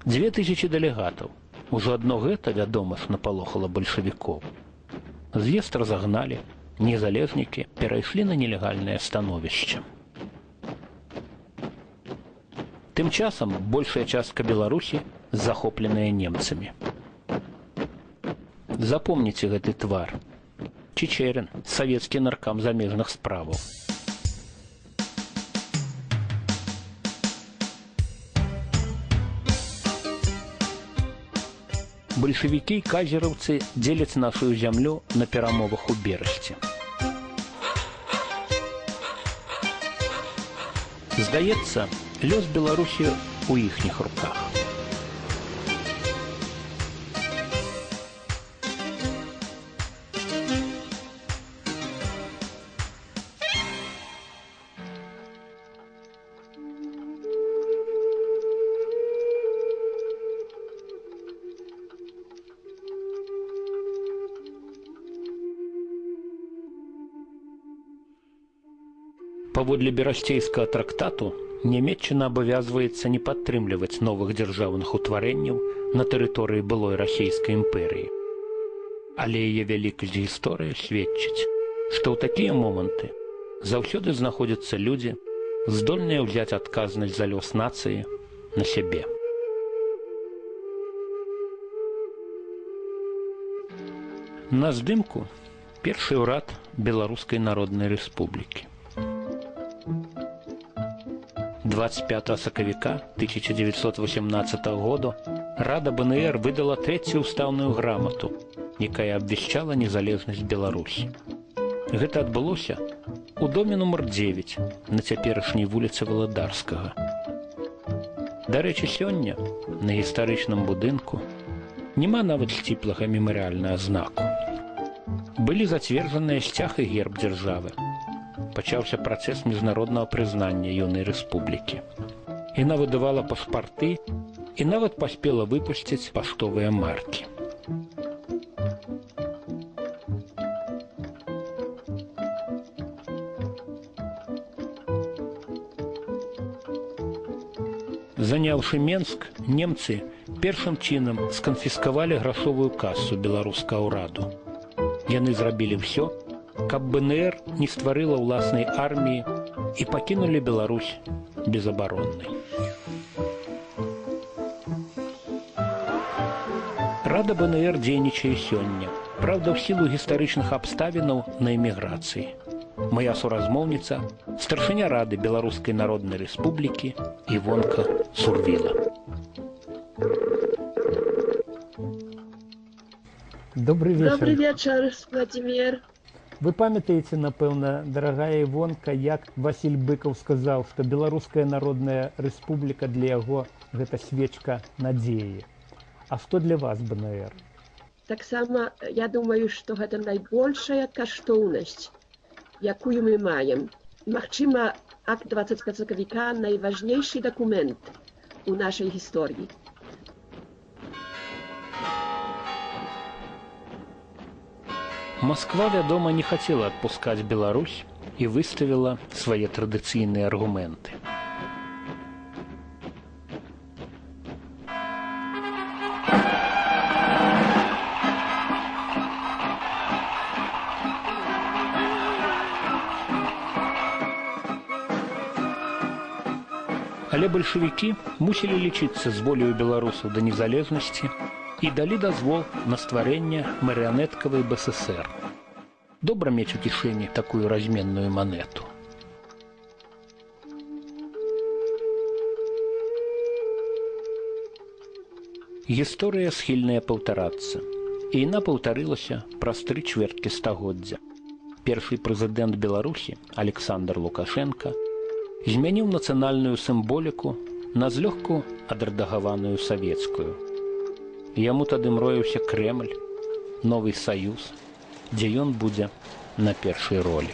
2000 дэлегатаў. Ужо адно гэта, вядома ж, напалохала бальшавікоў. З'езд разагналі, незалежнікі перайшлі на нелегальнае становішча. Тым часам большая частка Беларусі захопленая немцамі. Запомніце гэты твар. Чечерин, савецкі наркам замежных справаў. Бальшавікі і казераўцы дзеляць нашу зямлю на перамовах у Берасці. Здаецца, лёс Беларусі ў іхніх руках. Паводле берасцейскага трактату Нямецчына абавязваецца не падтрымліваць новых дзяржаўных утварэнняў на тэрыторыі былой расійскай імперыі. Але яе вялікасць гісторыя сведчыць, што ў такія моманты заўсёды знаходзяцца людзі, здольныя ўзяць адказнасць за лёс нацыі на сябе. На здымку першы ўрад Беларускай Народнай Рэспублікі. 25 сакавіка 1918 году Рада БНР выдала трэцюю ўстаўную грамату, якая абвяшчала незалежнасць Беларусі. Гэта адбылося у доме нумар 9 на цяперашняй вуліцы Валадарскага. Дарэчы, сёння на гістарычным будынку няма нават сціплага мемарыяльнага знаку. Былі зацверджаныя сцяг і герб дзяржавы. Пачаўся працэс міжнароднага прызнання юнай рэспублікі. Яна выдавала пашпарты і нават паспела выпусціць паштовыя маркі. Заняўшы Менск, немцы першым чынам сканфіскавалі грашовую касу беларускага ўраду. Яны зрабілі ўсё, каб БНР не стварыла ўласнай арміі і пакінулі Беларусь безабароннай. Рада БНР дзейнічае сёння, праўда, ў сілу гістарычных абставінаў на эміграцыі. Моя суразмоўніца – старшыня Рады Беларускай Народнай Рэспублікі Івонка Сурвіла. Добрый вечер. Добрый вечер, Владимир. Вы памятаеце, напэўна, дарагая Івонка, як Васіль Быкаў сказаў, што Беларуская Народная Рэспубліка для яго гэта свечка надзеі. А што для вас БНР? Таксама я думаю, што гэта найбольшая каштоўнасць, якую мы маем. Магчыма, акт 25 сакавіка найважнейшы дакумент у нашай гісторыі. Москва, вядома, не хацела адпускаць Беларусь і выставіла свае традыцыйныя аргументы. Але бальшавікі мусілі лічыцца з воляю беларусаў да незалежнасці і далі дазвол на стварэнне марыянеткавай БССР. Добра мець у кішэні такую разменную манету. Гісторыя схільная паўтарацца, і яна паўтарылася праз 3 чвэрткі стагоддзя. Першы прэзідэнт Беларусі, Александр Лукашенка, змяніў нацыянальную сімволіку на злёгку адрэдагаваную савецкую. Яму тады мроіўся Крэмль, новы саюз, дзе ён будзе на першай ролі.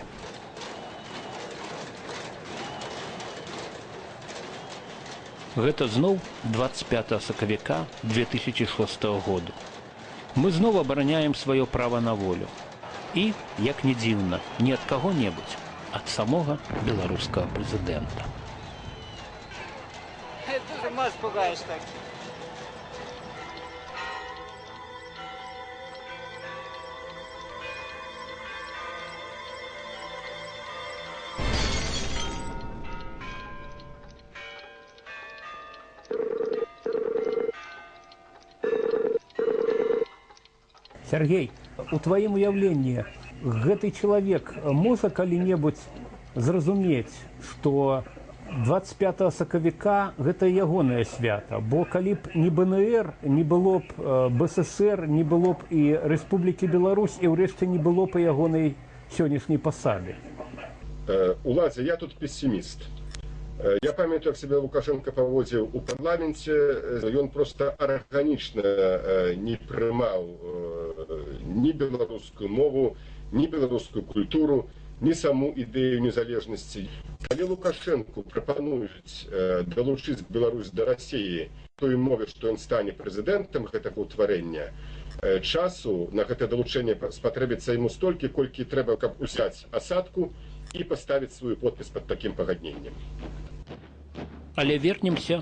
Гэта зноў 25 сакавіка 2006 году. Мы зноў абараняем сваё права на волю. І, як не дзіўна, не ад каго-небудзь, ад самога беларускага прэзідэнта. Дуже мас пугаеш так. Сергей, у тваім уяўленні гэты чалавек можа калі-небудзь зразумець, што 25 сакавіка гэта ягонае свята, бо калі б не БНР, не было б БССР, не было б і Рэспублікі Беларусь, і ўрэшце не было б ягонай сённяшняй пасады. Уладзе, я тут пессіміст. Я памятаю, як сябе Лукашенко паводзіў у парламенце, ён проста арганічна не прымаў ні беларускую мову, ні беларускую культуру, ні саму ідэю незалежнасці. Калі Лукашенку прапануюць далучыць Беларусь да Расіі той мове, што ён стане прэзідэнтам гэтага ўтварэння, часу на гэта далучэнне спатрэбіцца яму столькі, колькі трэба, каб узяць асадку і паставіць сваю подпіс пад такім пагадненнем. Але вернемся